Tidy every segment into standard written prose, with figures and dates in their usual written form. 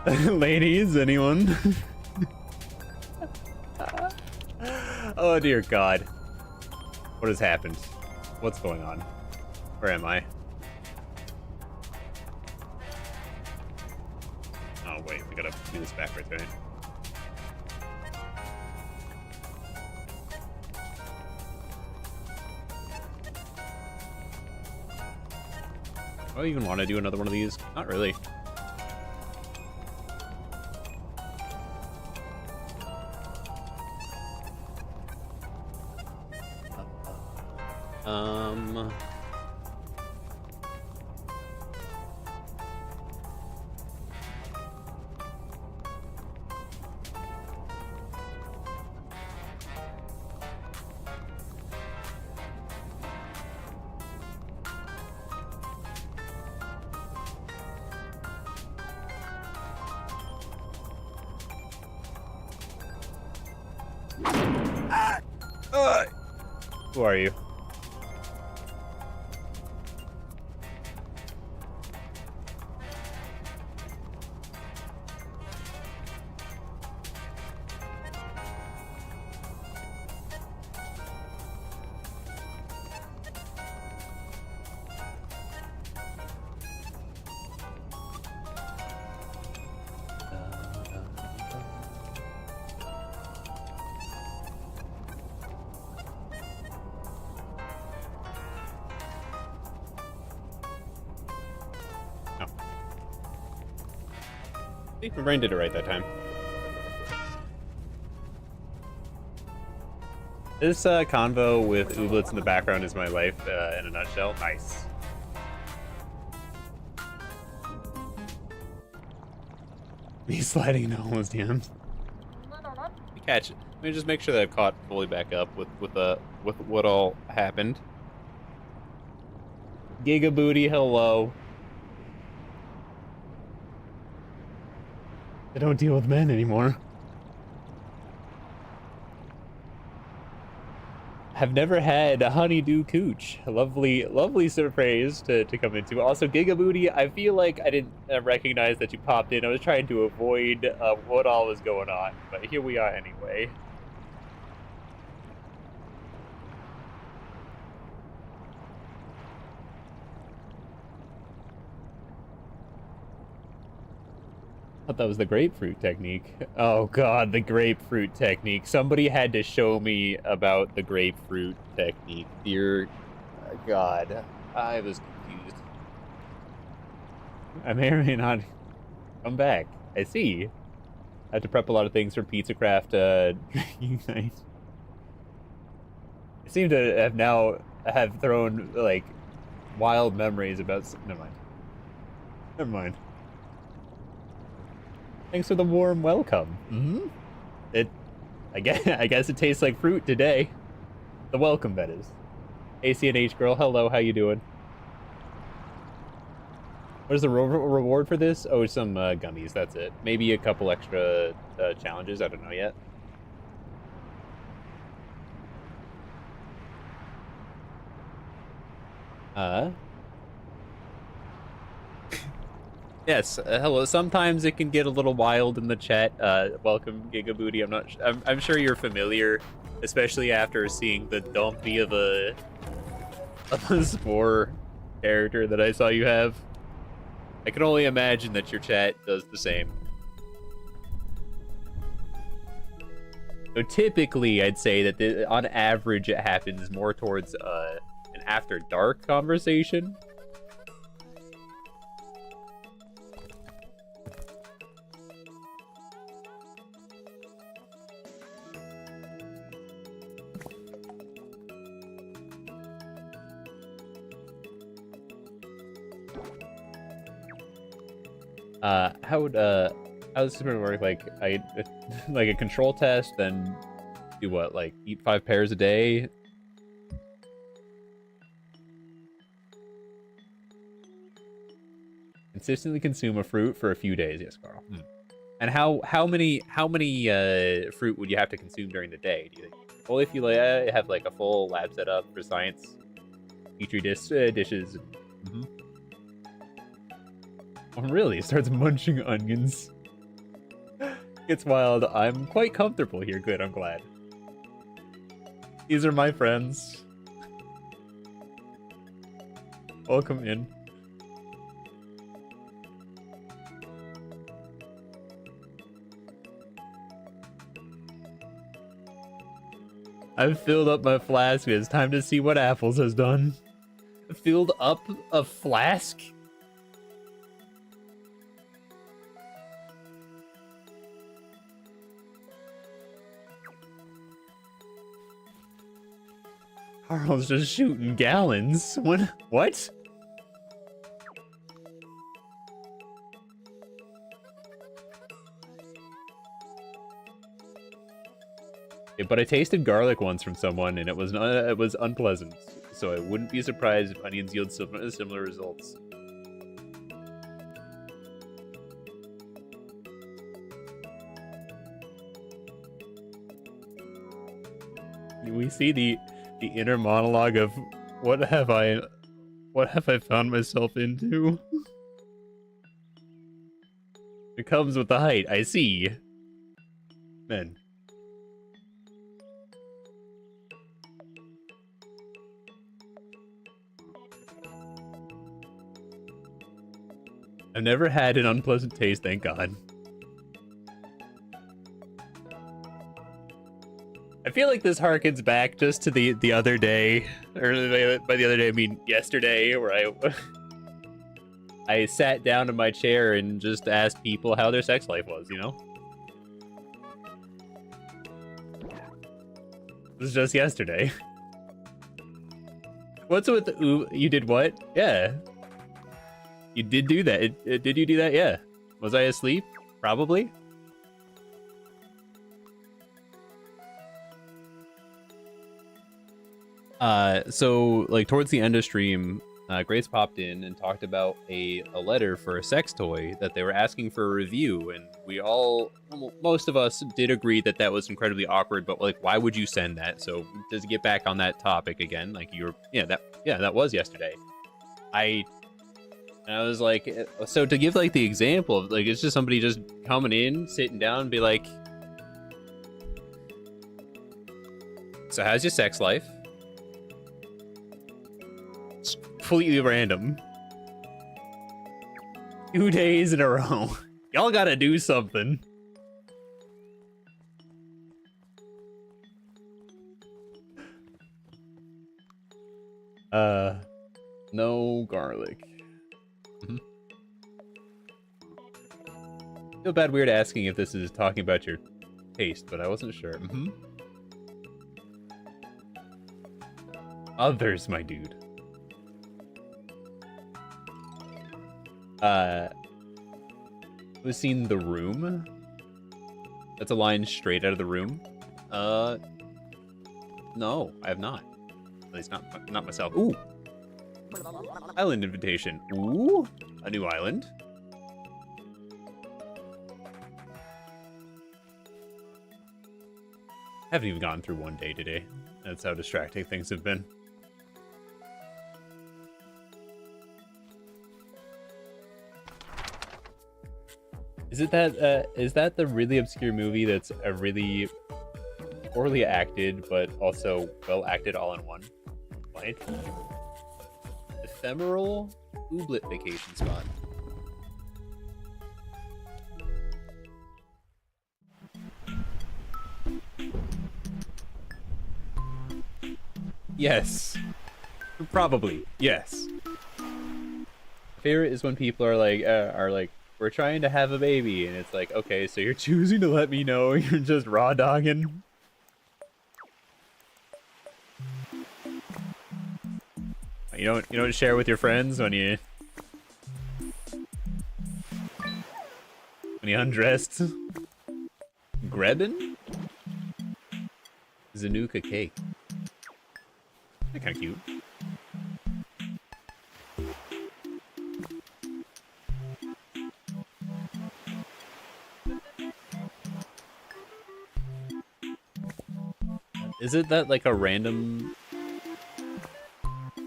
Ladies, anyone? Oh dear God. What has happened? What's going on? Where am I? Oh wait, we gotta do this backwards, right? Do I even want to do another one of these? Not really. Um... Who are you? I think my brain did it right that time. This convo with Ooblets in the background is my life in a nutshell. Nice. Me sliding into homeless DMs. You catch it. Let me just make sure that I've caught fully back up with what all happened. Giga Booty, hello. I don't deal with men anymore. Have never had a honeydew cooch. A lovely surprise to come into. Also, Giga Booty, I feel like I didn't recognize that you popped in. I was trying to avoid what all was going on, but here we are anyway. I thought that was the grapefruit technique. Oh God, the grapefruit technique. Somebody had to show me about the grapefruit technique. Dear God, I was confused. I may or may not come back. I see. I have to prep a lot of things for Pizza Craft drinking night. I seem to have now thrown like wild memories about. Never mind. Never mind. Thanks for the warm welcome. I guess it tastes like fruit today. The welcome, that is. ACNH girl, hello, how you doing? What is the reward for this? Oh, some gummies, that's it. Maybe a couple extra challenges, I don't know yet. Yes, hello. Sometimes it can get a little wild in the chat. Welcome, Gigabooty. I'm sure you're familiar, especially after seeing the dumpy of a Spore character that I saw you have. I can only imagine that your chat does the same. So typically, I'd say that on average, it happens more towards an after dark conversation. How does this gonna work? Like like a control test, then do what? Like eat 5 pears a day? Consistently consume a fruit for a few days. Yes, Carl. And how many fruit would you have to consume during the day? Do you think? Well, if you have like a full lab setup for science, petri dishes. Oh, really? Starts munching onions. It's wild. I'm quite comfortable here. Good, I'm glad. These are my friends. Welcome in. I've filled up my flask. It's time to see what Apples has done. Filled up a flask? Carl's just shooting gallons. What? Yeah, but I tasted garlic once from someone, and it was unpleasant. So I wouldn't be surprised if onions yield similar results. We see the inner monologue of what have I found myself into? It comes with the height, I see. Men. I've never had an unpleasant taste, thank God. I feel like this harkens back just to the other day, or by the other day I mean yesterday, where I sat down in my chair and just asked people how their sex life was, you know? It was just yesterday. What's with the, ooh, you did what? Yeah. You did do that. Did you do that? Yeah. Was I asleep? Probably. So like towards the end of stream, Grace popped in and talked about a letter for a sex toy that they were asking for a review, and we all, most of us did agree that that was incredibly awkward, but like, why would you send that? So just to get back on that topic again, like that was yesterday. I was like, so to give like the example of like, it's just somebody just coming in, sitting down and be like, so how's your sex life? It's completely random. 2 days in a row. Y'all gotta do something. No garlic. Feel bad weird asking if this is talking about your taste, but I wasn't sure. Others, my dude. Who's seen The Room? That's a line straight out of The Room. No, I have not. At least not myself. Ooh! Island invitation. Ooh! A new island. Haven't even gone through one day today. That's how distracting things have been. Is that the really obscure movie that's a really poorly acted, but also well acted all in one? Right? Ephemeral Ooblet vacation spot. Yes. Probably. Yes. Favorite is when people are like, we're trying to have a baby, and it's like, okay, so you're choosing to let me know you're just raw dogging. You don't share with your friends when you undressed. Grebin? Zanuka cake. They're kind of cute. Is it that like a random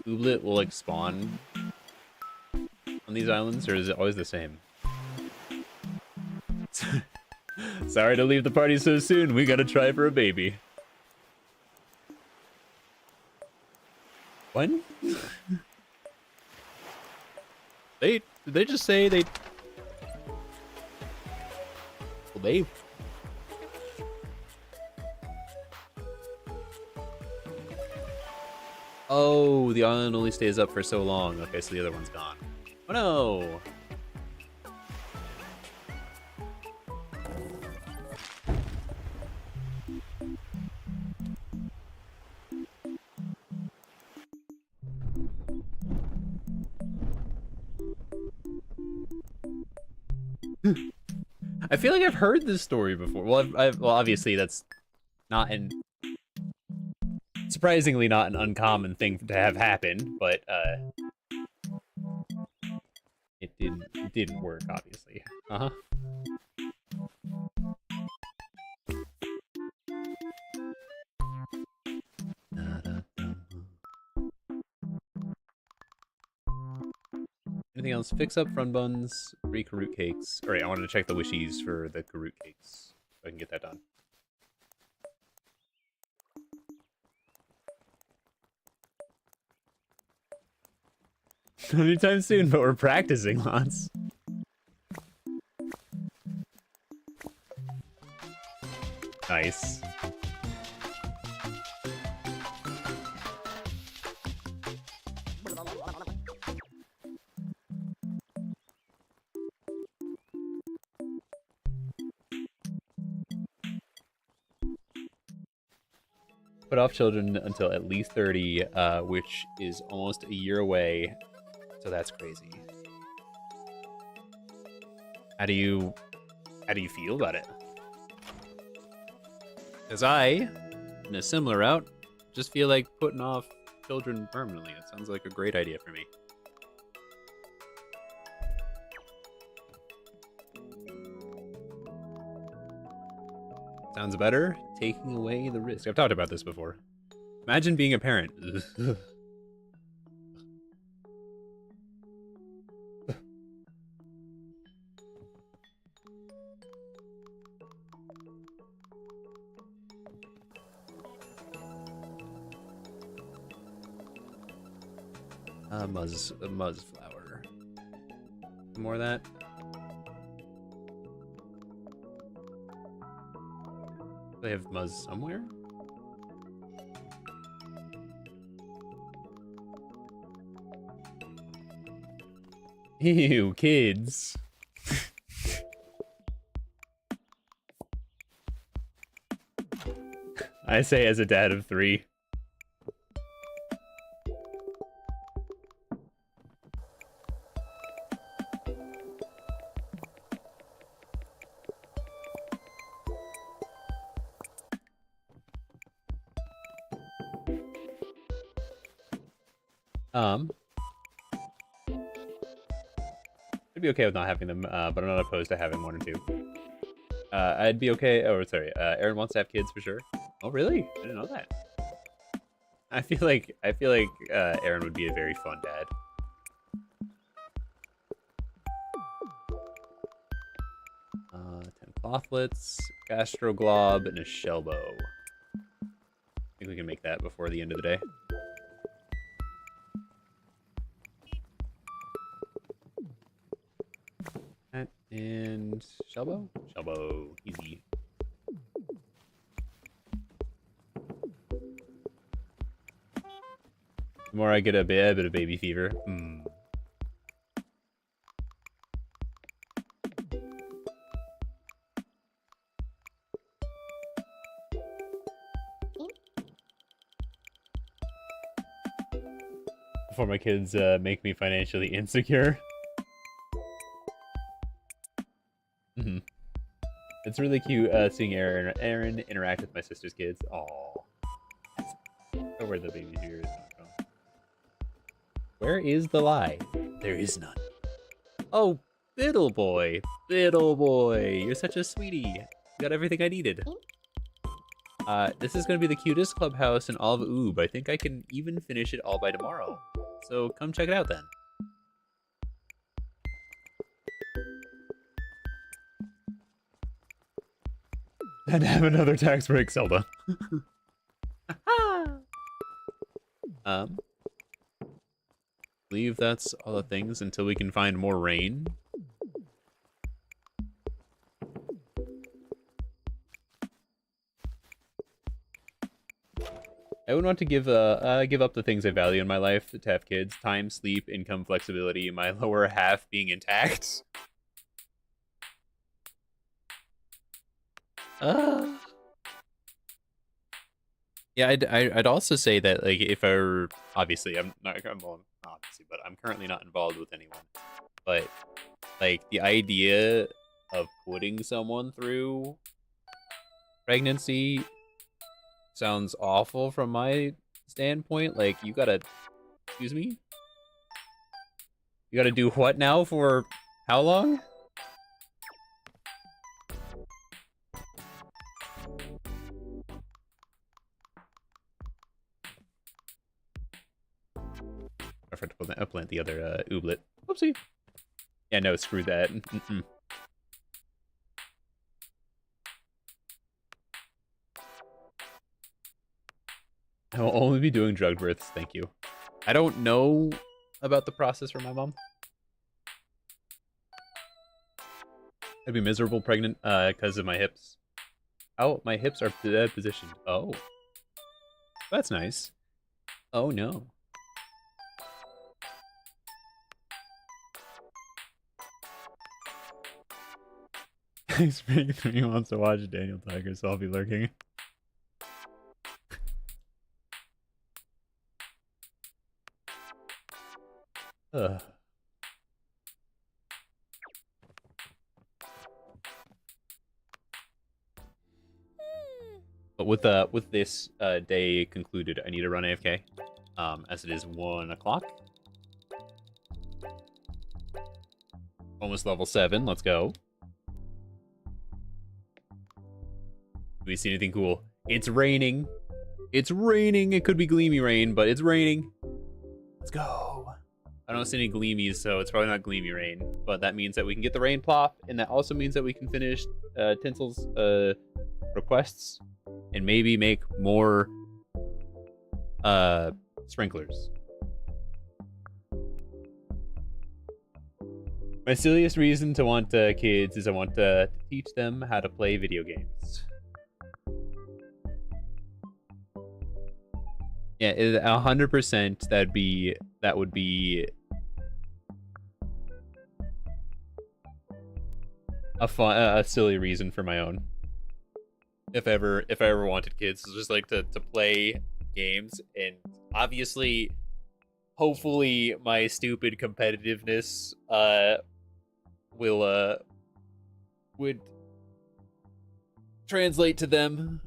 ooblet will like spawn on these islands, or is it always the same? Sorry to leave the party so soon. We gotta try for a baby. When? Did they just say they... Well, they... Oh, the island only stays up for so long. Okay, so the other one's gone. Oh no! I feel like I've heard this story before. Well, well, obviously that's not surprisingly not an uncommon thing to have happen, but it didn't work, obviously. Uh-huh. Anything else? Fix up front buns, 3 Karut cakes. All right, I wanted to check the wishies for the Karut cakes, so I can get that done. Anytime soon, but we're practicing lots. Nice. Put off children until at least 30, which is almost a year away. So that's crazy. How do you feel about it? Because I, in a similar route, just feel like putting off children permanently. It sounds like a great idea for me. Sounds better? Taking away the risk. I've talked about this before. Imagine being a parent. Muzz flower. More of that. They have Muzz somewhere? Ew, kids. I say as a dad of 3. I'd be okay with not having them, but I'm not opposed to having 1 or 2. I'd be okay. Oh, sorry. Aaron wants to have kids for sure. Oh, really? I didn't know that. I feel like Aaron would be a very fun dad. Uh, 10 clothlets, gastroglob, and a shellbow. I think we can make that before the end of the day. And shellbow? Shellbow, easy. The more I get a bit of baby fever. Before my kids make me financially insecure. It's really cute seeing Aaron interact with my sister's kids. Aww. That's where the baby fever is coming from. Where is the lie? There is none. Oh, Biddle boy. Biddle boy. You're such a sweetie. You got everything I needed. This is going to be the cutest clubhouse in all of Oob. I think I can even finish it all by tomorrow. So come check it out then. And have another tax break, Zelda. um, believe that's all the things until we can find more rain. I would want to give up the things I value in my life to have kids: time, sleep, income, flexibility, my lower half being intact. Yeah, I'd also say that, like, if I were, obviously I'm not, well, obviously, but I'm currently not involved with anyone. But like the idea of putting someone through pregnancy sounds awful from my standpoint. Like, you gotta, excuse me, you gotta do what now for how long? I forgot to plant the other ooblet. Whoopsie. Yeah, no, screw that. I'll only be doing drug births, thank you. I don't know about the process for my mom. I'd be miserable pregnant because of my hips. Oh, my hips are positioned. Oh. That's nice. Oh, no. Spring 3 wants to watch Daniel Tiger, so I'll be lurking. Ugh. But with this day concluded, I need to run AFK, as it is 1 o'clock. Almost level 7. Let's go. Do we see anything cool? It's raining. It's raining. It could be gleamy rain, but it's raining. Let's go. I don't see any gleamies, so it's probably not gleamy rain. But that means that we can get the rain plop, and that also means that we can finish Tinsel's requests and maybe make more sprinklers. My silliest reason to want kids is I want to teach them how to play video games. Yeah, 100%. That would be a silly reason for my own. If I ever wanted kids, it's just like to play games, and obviously, hopefully, my stupid competitiveness would translate to them.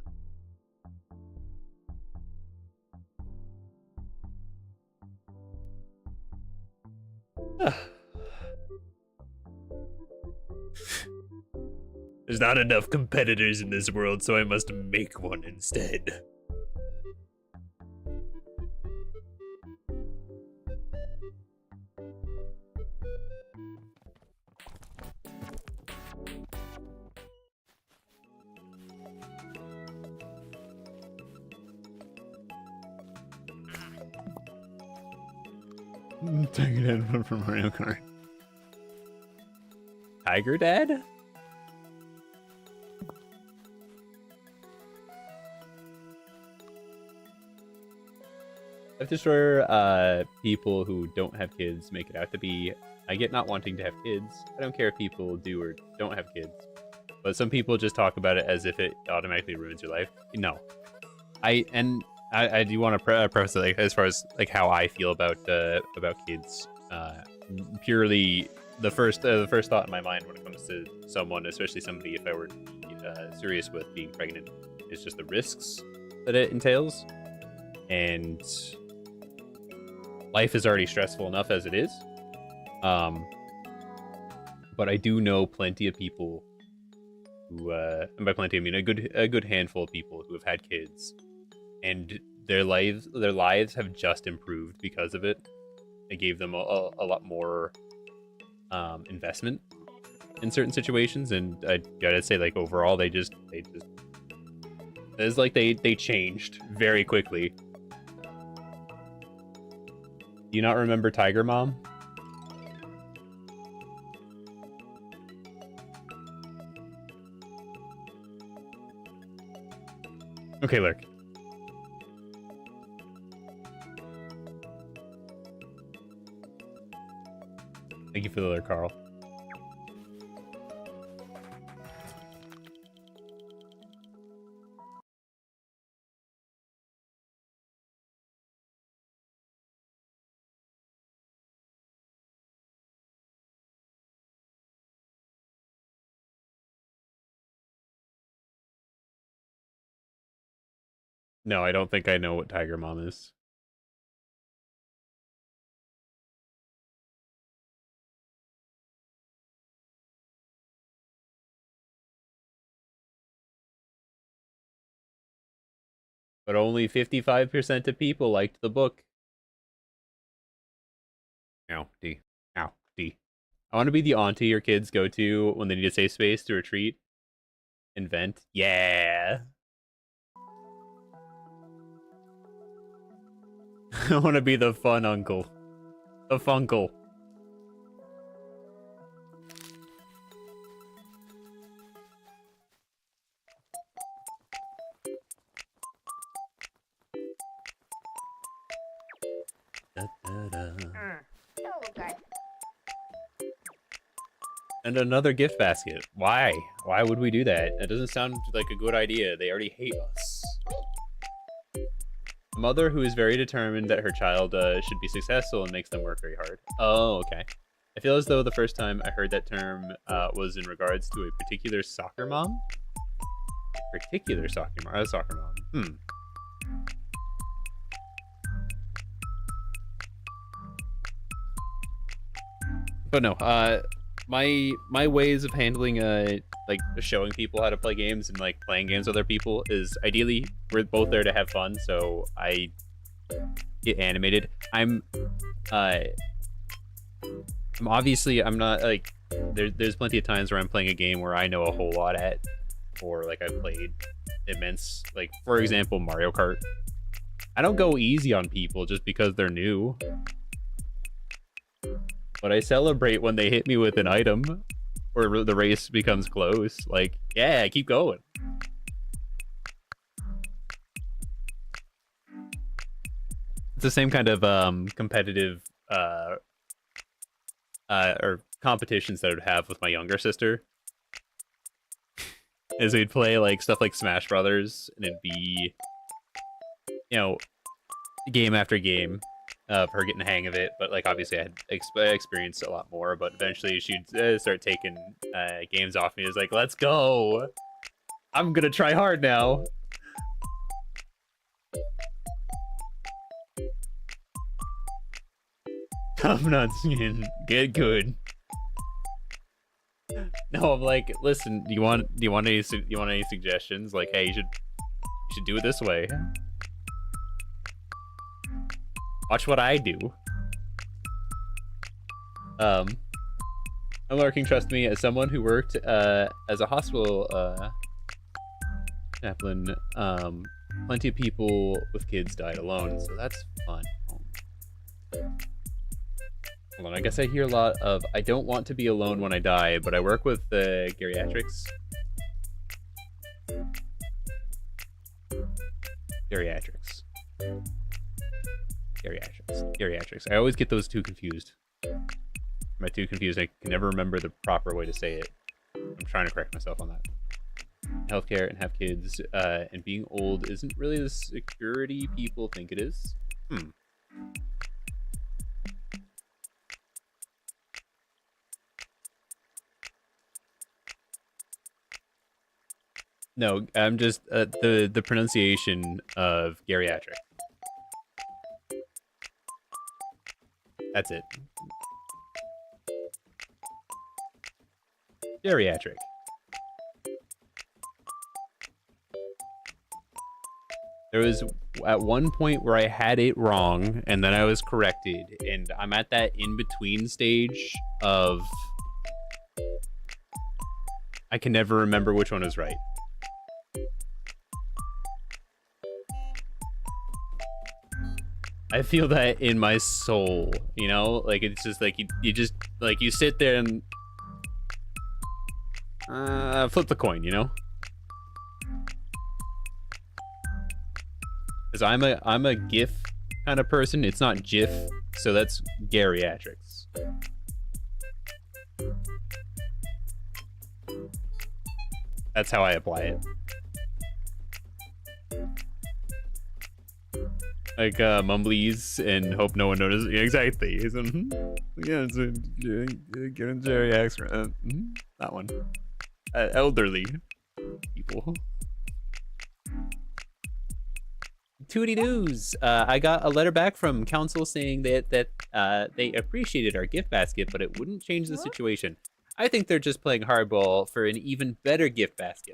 There's not enough competitors in this world, so I must make one instead. Tiger Dad one from Mario Kart. Tiger Dad? Life Destroyer, people who don't have kids make it out to be, I get not wanting to have kids. I don't care if people do or don't have kids. But some people just talk about it as if it automatically ruins your life. No. I do want to preface it, like, as far as like how I feel about kids. Purely the first thought in my mind when it comes to someone, especially somebody if I were serious with being pregnant, is just the risks that it entails. And life is already stressful enough as it is. But I do know plenty of people who, and by plenty I mean a good handful of people who have had kids, and their lives have just improved because of it. It gave them a lot more investment in certain situations, and I gotta say, like, overall, they just It's like they changed very quickly. Do you not remember Tiger Mom? Okay, Lurk. Thank you for the alert, Carl. No, I don't think I know what Tiger Mom is. But only 55% of people liked the book. Ow, D. Ow, D. I want to be the auntie your kids go to when they need a safe space to retreat and vent. Yeah. I want to be the fun uncle. The funkle. Da, da, da. And another gift basket. Why? Why would we do that? That doesn't sound like a good idea. They already hate us. A mother who is very determined that her child should be successful and makes them work very hard. Oh, okay. I feel as though the first time I heard that term was in regards to a particular soccer mom. Particular soccer mom. But no, my ways of handling like showing people how to play games and like playing games with other people is ideally we're both there to have fun, so I get animated. I'm obviously I'm not like there's plenty of times where I'm playing a game where I know a whole lot at, or like I've played immense, like for example Mario Kart. I don't go easy on people just because they're new. But I celebrate when they hit me with an item or the race becomes close. Like, yeah, keep going. It's the same kind of competitive or competitions that I would have with my younger sister. Is we'd play like stuff like Smash Brothers, and it'd be, you know, game after game of her getting the hang of it, but like obviously I had experienced a lot more, but eventually she'd start taking games off me. It's like, let's go, I'm gonna try hard now. I'm not seeing get good. No, I'm like, listen, do you want any suggestions? Like, hey, you should do it this way. Watch what I do. I'm lurking, trust me, as someone who worked as a hospital chaplain, plenty of people with kids died alone, so that's fun. Hold on, I guess I hear a lot of, I don't want to be alone when I die, but I work with geriatrics. Geriatrics. I always get those two confused. Am I too confused? I can never remember the proper way to say it. I'm trying to correct myself on that. Healthcare and have kids and being old isn't really the security people think it is. No, I'm just the pronunciation of geriatric. That's it. Geriatric. There was at one point where I had it wrong, and then I was corrected, and I'm at that in-between stage of I can never remember which one is right. I feel that in my soul, you know? Like, it's just like, you just, like, you sit there and flip the coin, you know? Because I'm a GIF kind of person. It's not GIF, so that's geriatrics. That's how I apply it. Like mumblies and hope no one notices. Yeah, exactly. Yeah, it's getting geriatrics. That one. Elderly people. Tootie News. I got a letter back from council saying that they appreciated our gift basket, but it wouldn't change the situation. I think they're just playing hardball for an even better gift basket.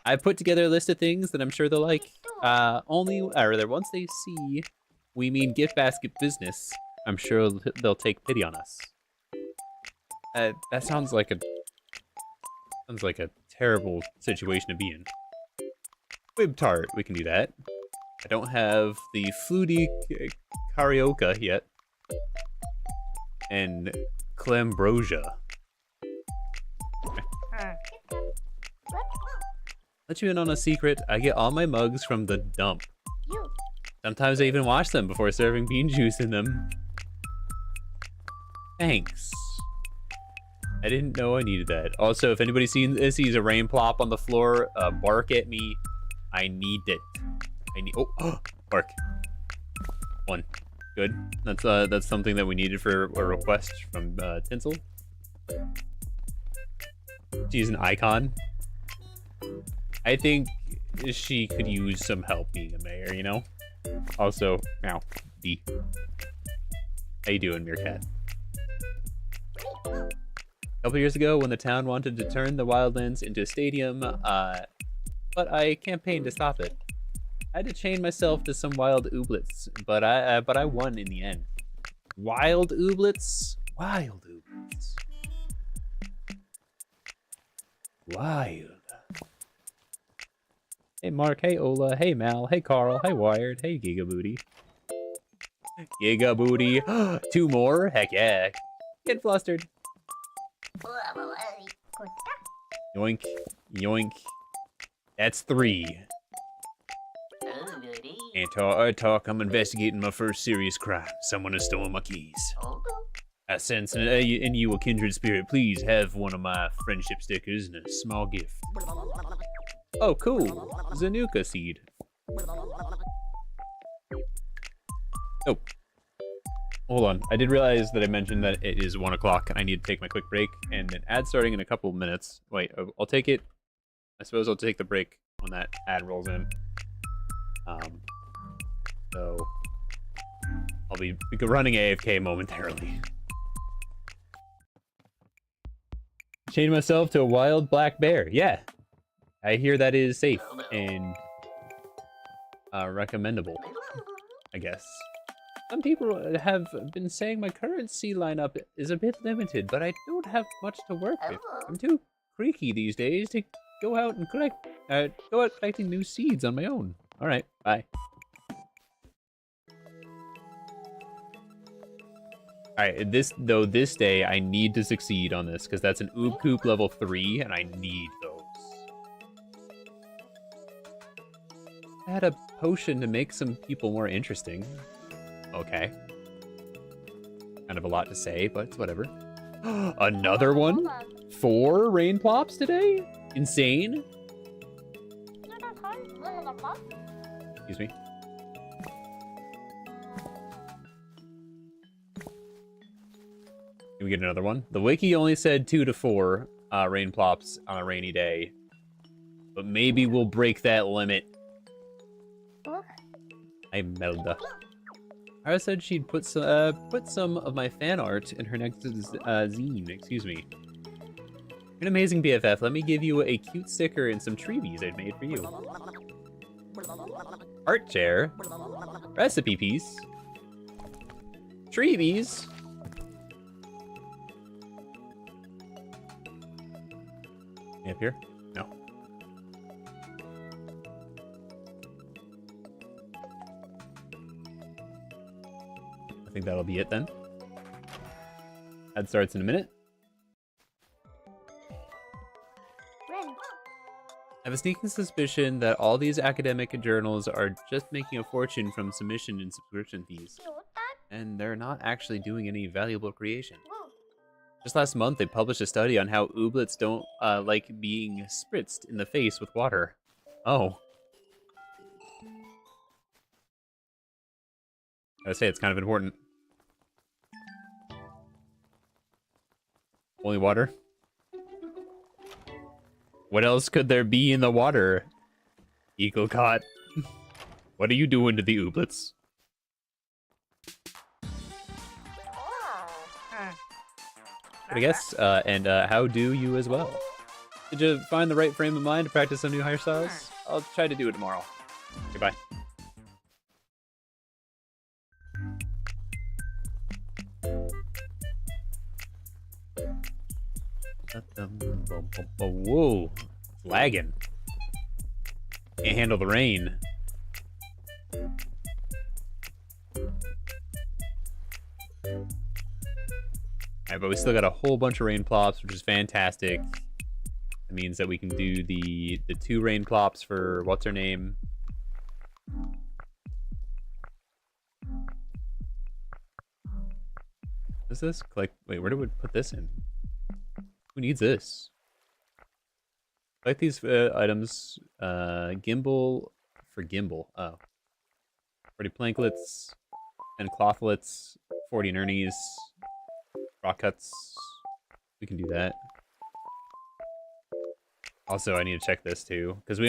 I put together a list of things that I'm sure they'll like. Once they see we mean gift basket business, I'm sure they'll take pity on us. That sounds like a terrible situation to be in. Quib tart, we can do that. I don't have the Flutie Carioca yet. And Clambrosia. Let you in on a secret, I get all my mugs from the dump. Sometimes I even wash them before serving bean juice in them. Thanks. I didn't know I needed that. Also, if anybody sees a rain plop on the floor, bark at me. I need it. Oh, bark. One. Good. That's something that we needed for a request from Tinsel. She's an icon. I think she could use some help being a mayor, you know? Also, meow, D. How you doing, Meerkat? A couple years ago, when the town wanted to turn the Wildlands into a stadium, but I campaigned to stop it. I had to chain myself to some wild ooblets, but I won in the end. Wild ooblets? Wild ooblets. Wild. Hey Mark, hey Ola, hey Mal, hey Carl, hey Wired, hey Gigabooty. Gigabooty. 2 more? Heck yeah. Get flustered. Yoink, yoink. That's 3. Talk, I'm investigating my first serious crime. Someone has stolen my keys. I sense in you a kindred spirit. Please have one of my friendship stickers and a small gift. Oh, cool. Zanuka seed. Oh. Hold on. I did realize that I mentioned that it is 1 o'clock and I need to take my quick break and an ad starting in a couple of minutes. Wait, I'll take it. I suppose I'll take the break when that ad rolls in. So I'll be running AFK momentarily. Chain myself to a wild black bear. Yeah. I hear that is safe and recommendable, I guess. Some people have been saying my currency lineup is a bit limited, but I don't have much to work with. I'm too creaky these days to go out and collecting new seeds on my own. All right, bye. All right, this day I need to succeed on this because that's an Oob Coop level 3 and I need those. I had a potion to make some people more interesting. Okay. Kind of a lot to say, but it's whatever. Another one? 4 rain plops today? Insane? Excuse me. Can we get another one? The wiki only said 2 to 4 rain plops on a rainy day. But maybe we'll break that limit. Hi, Melda. Ara said she'd put some of my fan art in her next zine. Excuse me. You're an amazing BFF. Let me give you a cute sticker and some treebies I'd made for you. Art chair. Recipe piece. Treebies. Any up here? No. think that'll be it then. That starts in a minute. I have a sneaking suspicion that all these academic journals are just making a fortune from submission and subscription fees. And they're not actually doing any valuable creation. Just last month, they published a study on how ooblets don't like being spritzed in the face with water. Oh. I would say it's kind of important. Only water? What else could there be in the water? Eaglecot. What are you doing to the ooblets? I guess, and how do you as well? Did you find the right frame of mind to practice some new hairstyles? I'll try to do it tomorrow. Goodbye. Whoa, it's lagging. Can't handle the rain. Alright, but we still got a whole bunch of rain plops, which is fantastic. That means that we can do the 2 rain plops for what's her name? What's this? Like, wait, where do we put this in? Who needs this? Like these items, gimbal for gimbal. Oh, 40 planklets and clothlets, 40 nernies, rock cuts. We can do that. Also, I need to check this too, because we